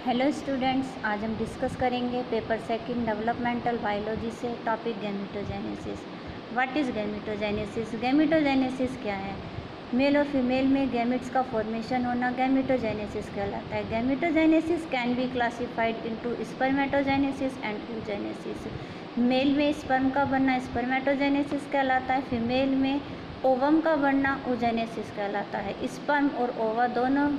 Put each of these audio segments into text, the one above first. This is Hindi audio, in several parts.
हेलो स्टूडेंट्स, आज हम डिस्कस करेंगे पेपर सेकंड डेवलपमेंटल बायोलॉजी से topic gametogenesis. What is gametogenesis? Gametogenesis क्या है? मेल और फीमेल में गैमेट्स का फॉर्मेशन होना गैमेटोजेनेसिस कहलाता है। Gametogenesis can be classified into spermatogenesis and oogenesis। Male में स्पर्म का बनना स्पर्मेटोजेनेसिस कहलाता है, फीमेल में ओवम का बनना oogenesis कहलाता है। स्पर्म और ओवा दोनों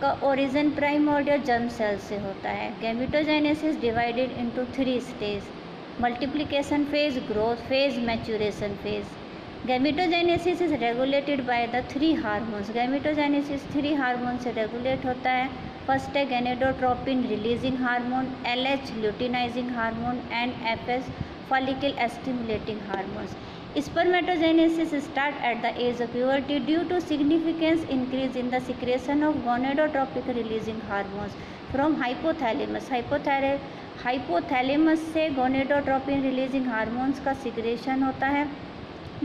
का ओरिजिन प्राइमोर्डियल जर्म सेल से होता है। Gametogenesis divided into 3 stage: multiplication phase, growth phase, maturation phase. Gametogenesis is regulated by the 3 hormones. Gametogenesis 3 hormone से रेगुलेट होता है। फर्स्ट है gonadotropin releasing hormone, LH luteinizing hormone and FS follicle stimulating hormones. Spermatogenesis starts at the age of puberty due to significant increase in the secretion of gonadotropic releasing hormones from hypothalamus। Hypothalamus से गोनेडोट्रोपिन रिलीजिंग हार्मोन्स का सिक्रेशन होता है,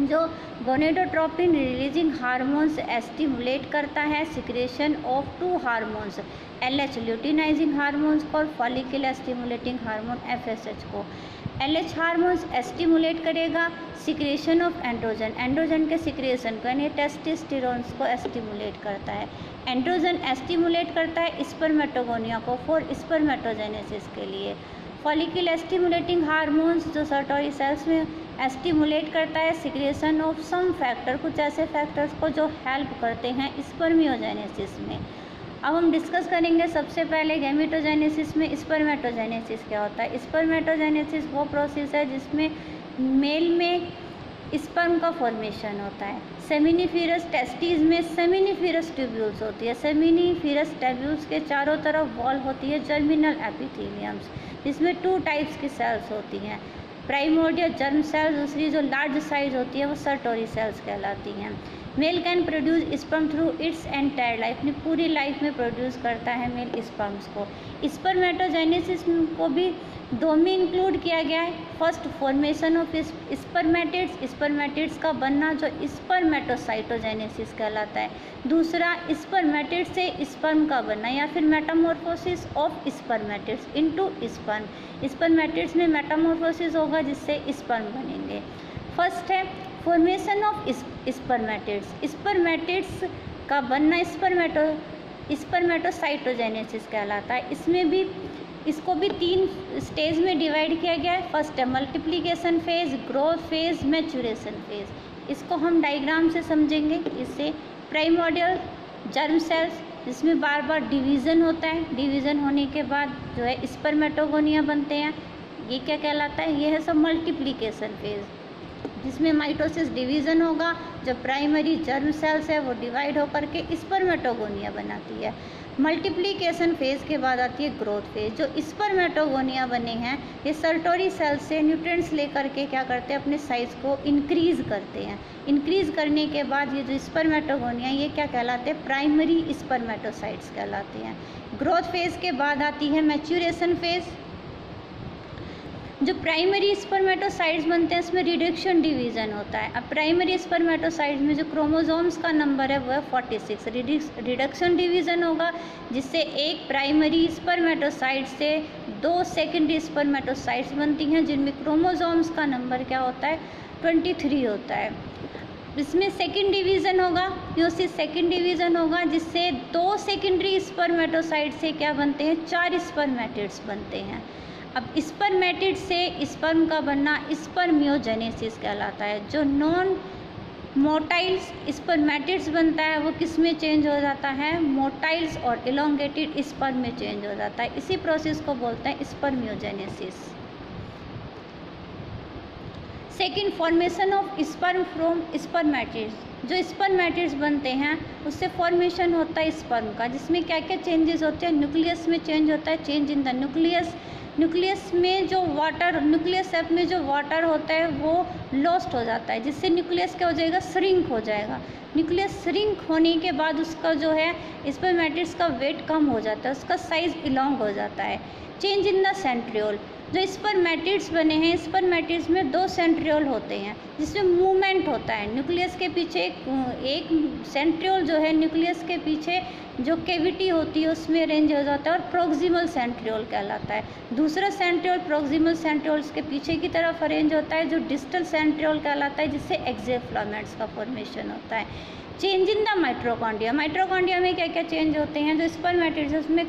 जो गोनेडोट्रोपिन रिलीजिंग हार्मोन्स स्टिमुलेट करता है secretion of 2 hormones, LH luteinising hormones और फॉलिकल स्टिमुलेटिंग हार्मोन FSH को। LH हार्मोन्स स्टिमुलेट करेगा सिक्रेशन ऑफ एंड्रोजन, एंड्रोजन के सिक्रेशन को यानी टेस्टोस्टेरोन्स को स्टिमुलेट करता है। एंड्रोजन स्टिमुलेट करता है स्पर्मेटोगोनिया को फॉर स्पर्मेटोजेनेसिस के लिए। फॉलिकल स्टिमुलेटिंग हार्मोन्स जो सर्टोरी सेल्स में स्टिमुलेट करता है सिक्रेशन ऑफ सम फैक्टर, कुछ ऐसे फैक्टर्स को जो हेल्प करते हैं स्पर्मियोजेनेसिस में। अब हम डिस्कस करेंगे सबसे पहले गैमेटोजेनेसिस में स्पर्मेटोजेनेसिस क्या होता है। स्पर्मेटोजेनेसिस वो प्रोसेस है जिसमें मेल में स्पर्म का फॉर्मेशन होता है। सेमिनिफेरस टेस्टिस में सेमिनिफेरस ट्यूब्यूल्स होती है। सेमिनिफेरस ट्यूब्यूल्स के चारों तरफ वॉल होती है जर्मिनल एपिथेलियम्स, जिसमें 2 टाइप्स की सेल्स होती हैं, प्राइमोर्डियल जर्म सेल्स, दूसरी जो लार्ज साइज होती है वो सर्टोरी सेल्स कहलाती हैं। Mail can produce sperm through its entire life, अपनी पूरी लाइफ में प्रोड्यूस करता है मेल स्पर्म्स को। स्पर्मेटोजेनेसिस को भी 2 में इंक्लूड किया गया है। First formation of spermatids, spermatids का बनना जो स्पर्मेटोसाइटोजेनेसिस कहलाता है। दूसरा स्पर्मेटिड से स्पर्म का बनना या फिर Metamorphosis of spermatids into sperm. Spermatids में मेटामॉर्फोसिस होगा जिससे स्पर्म बनेंगे। फर्स्ट है फॉर्मेशन ऑफ स्पर्मेटिड्स, स्पर्मेटिड्स का बनना स्पर्मेटोसाइटोजेनेसिस कहलाता है। इसको भी 3 स्टेज में डिवाइड किया गया है। फर्स्ट है multiplication phase, growth phase, maturation phase. इसको हम डायग्राम से समझेंगे। इससे प्राइमोर्डियल जर्म सेल्स जिसमें बार बार डिवीज़न होता है, डिवीज़न होने के बाद जो है स्पर्मेटोगोनिया बनते हैं, ये क्या कहलाता है? ये है सब मल्टीप्लिकेशन फेज, जिसमें माइटोसिस डिवीज़न होगा, जब प्राइमरी जर्म सेल्स है वो डिवाइड होकर के स्पर्मेटोगोनिया बनाती है। मल्टीप्लिकेशन फेज के बाद आती है ग्रोथ फेज। जो स्पर्मेटोगोनिया बने हैं ये सर्टोरी सेल्स से न्यूट्रिएंट्स लेकर के क्या करते हैं, अपने साइज को इंक्रीज़ करते हैं। इंक्रीज़ करने के बाद ये जो स्पर्मेटोगोनिया ये क्या कहलाते हैं? प्राइमरी स्पर्मेटोसाइट्स कहलाते हैं। ग्रोथ फेज के बाद आती है मैच्यूरेशन फेज। जो प्राइमरी स्पर्मेटोसाइट्स बनते हैं इसमें रिडक्शन डिवीज़न होता है। अब प्राइमरी स्पर्मेटोसाइट्स में जो क्रोमोसोम्स का नंबर है वो है 46। रिडक्शन डिवीज़न होगा जिससे एक प्राइमरी स्पर्मेटोसाइट से 2 सेकेंडरी स्पर्मेटोसाइट्स बनती हैं, जिनमें क्रोमोसोम्स का नंबर क्या होता है? 23 होता है। इसमें सेकेंड डिवीज़न होगा, म्योसिस सेकेंड डिवीज़न होगा, जिससे 2 सेकेंडरी स्पर्मेटोसाइट से क्या बनते हैं? 4 स्पर्मेटिड्स बनते हैं। अब स्पर्मेटिड से स्पर्म का बनना स्पर्मियोजेनेसिस कहलाता है। जो नॉन मोटाइल्स स्पर्मेटिड्स बनता है वो किस में चेंज हो जाता है? मोटाइल्स और इलोंगेटेड स्पर्म में चेंज हो जाता है। इसी प्रोसेस को बोलते हैं spermiogenesis. Second formation of sperm from spermatids. जो स्पर्मेटिड्स बनते हैं उससे फॉर्मेशन होता है स्पर्म का, जिसमें क्या क्या चेंजेस होते हैं? न्यूक्लियस में चेंज होता है, change in the nucleus. Nucleus में जो वाटर, न्यूक्लियस शेप में जो वाटर होता है वो लॉस्ट हो जाता है, जिससे न्यूक्लियस क्या हो जाएगा? श्रिंक हो जाएगा। न्यूक्लियस श्रिंक होने के बाद उसका जो है स्पर्मेटिड्स का वेट कम हो जाता है, उसका साइज इलोंग हो जाता है। Change in the centriole. जो स्पर्मेटिड्स बने हैं स्पर्मेटिड्स में 2 सेंट्रियोल होते हैं जिसमें मूवमेंट होता है। न्यूक्लियस के पीछे एक सेंट्रियोल जो है न्यूक्लियस के पीछे जो कैविटी होती है उसमें अरेंज हो जाता है और प्रोक्सिमल सेंट्रियोल कहलाता है। दूसरा सेंट्रियोल प्रोक्सिमल सेंट्रियोल के पीछे की तरफ अरेंज होता है जो डिस्टल सेंट्रियोल कहलाता है, जिससे एक्सियल फिलामेंट्स का फॉर्मेशन होता है। Change in the mitochondria, mitochondria में क्या क्या चेंज होते हैं? जो स्पर्मेटिड्स उसमें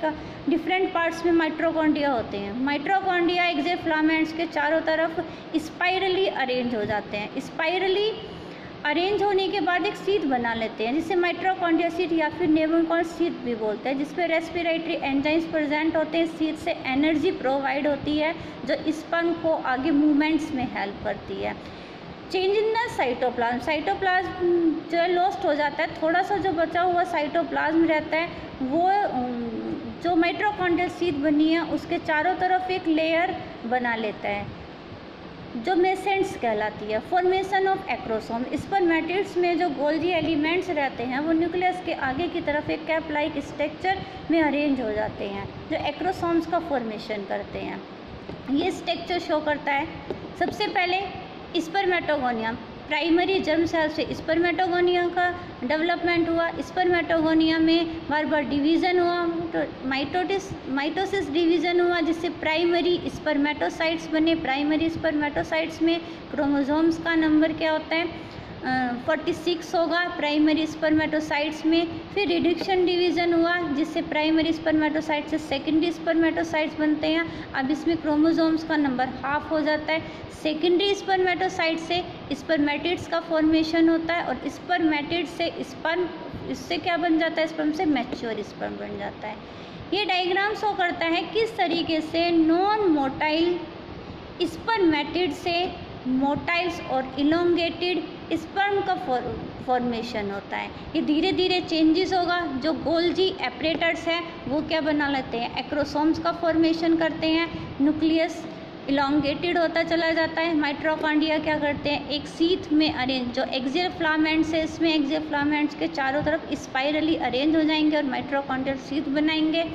डिफरेंट पार्ट्स में माइटोकॉन्ड्रिया होते हैं। माइटोकॉन्ड्रिया एक्सियल फिलामेंट्स के चारों तरफ स्पाइरली अरेंज हो जाते हैं। स्पाइरली अरेंज होने के बाद एक सीथ बना लेते हैं जिसे माइटोकॉन्ड्रिया सीथ या फिर नेबुकॉन सीथ भी बोलते हैं, जिसपे रेस्पिरेटरी एंजाइम्स प्रेजेंट होते हैं। सीथ से एनर्जी प्रोवाइड होती है जो स्पर्म को आगे मूवमेंट्स में हेल्प करती है। Change in the cytoplasm, cytoplasm जो है लॉस्ट हो जाता है, थोड़ा सा जो बचा हुआ साइटोप्लाज्म रहता है वो जो माइटोकॉन्ड्रियल सीथ बनी है उसके चारों तरफ एक लेयर बना लेता है जो मेसेंट्स कहलाती है। फॉर्मेशन ऑफ एक्रोसोम, स्पर्मेटिड्स में जो गोल्जी एलिमेंट्स रहते हैं वो न्यूक्लियस के आगे की तरफ एक कैप लाइक स्ट्रक्चर में अरेंज हो जाते हैं जो एक्रोसोम्स का फॉर्मेशन करते हैं। ये स्ट्रक्चर शो करता है सबसे पहले स्पर्मेटोगोनियम, प्राइमरी जर्म सेल से स्पर्मेटोगोनिया का डेवलपमेंट हुआ। स्पर्मेटोगोनिया में बार बार डिवीज़न हुआ, तो माइटोसिस डिवीज़न हुआ जिससे प्राइमरी स्पर्मेटोसाइट्स बने। प्राइमरी स्पर्मेटोसाइट्स में क्रोमोसोम्स का नंबर क्या होता है? 46 होगा प्राइमरी स्पर्मेटोसाइट्स में। फिर रिडक्शन डिवीज़न हुआ जिससे प्राइमरी स्पर्मेटोसाइट से सेकेंडरी स्पर्मेटोसाइट्स बनते हैं। अब इसमें क्रोमोसोम्स का नंबर हाफ हो जाता है। सेकेंडरी स्पर्मेटोसाइट से स्पर्मेटिड्स का फॉर्मेशन होता है और स्पर्मेटिड से स्पर्म, इससे क्या बन जाता है? स्पर्म से मैच्योर स्पर्म बन जाता है। ये डायग्राम शो करता है किस तरीके से नॉन मोटाइल स्पर्मेटिड से मोटाइल्स और इलोंगेटेड स्पर्म का फॉर्मेशन होता है। ये धीरे धीरे चेंजेस होगा। जो गोल्जी एपरेटर्स हैं वो क्या बना लेते हैं? एक्रोसोम्स का फॉर्मेशन करते हैं। न्यूक्लियस इलोंगेटेड होता चला जाता है। माइटोकॉन्ड्रिया क्या करते हैं? एक सीथ में अरेंज, जो एक्सियल फिलामेंट्स है इसमें एक्सियल फिलामेंट्स के चारों तरफ स्पाइरली अरेंज हो जाएंगे और माइटोकॉन्ड्रियल सीथ बनाएंगे।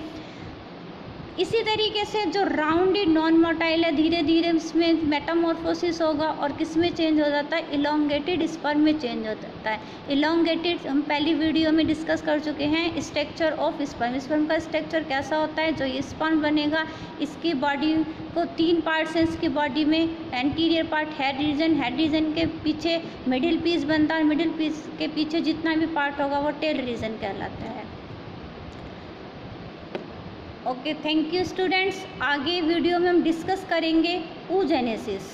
इसी तरीके से जो राउंडेड नॉन मोटाइल है धीरे धीरे इसमें मेटामॉर्फोसिस होगा और किस में चेंज हो जाता है? इलोंगेटेड स्पर्म में चेंज हो जाता है। इलोंगेटेड हम पहली वीडियो में डिस्कस कर चुके हैं। स्ट्रक्चर ऑफ स्पर्म, स्पर्म का स्ट्रक्चर कैसा होता है? जो ये स्पर्म बनेगा इसकी बॉडी को 3 पार्ट्स हैं इसकी बॉडी में। एंटीरियर पार्ट हेड रीजन के पीछे मिडिल पीस बनता है, मिडिल पीस के पीछे जितना भी पार्ट होगा वो टेल रीजन कहलाता है। Okay, thank you students. आगे वीडियो में हम डिस्कस करेंगे oogenesis।